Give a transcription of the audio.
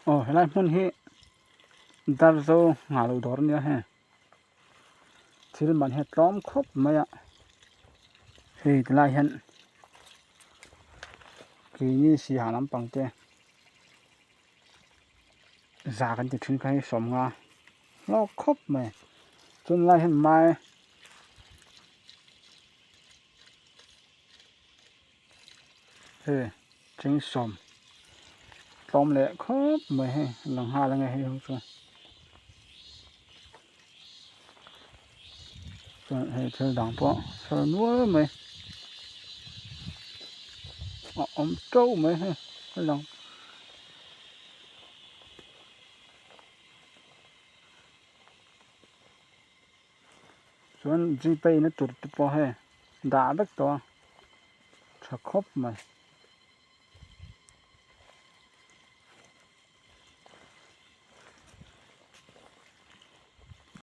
helai mun hi Darzo Nghah lo dawr nia he thil man he tlawm khawp mai a hei tilai hian ni si hanam pangte za kan ti thin khai som nga lo khawp mai chun lai hian mai he ching som tlawm le khawp mai he lang ha lang he hong chu he thil dang po thil nual mai om trâu mai he lang chuan gpay na tur te pawh he dah vek tawh tha khawp mai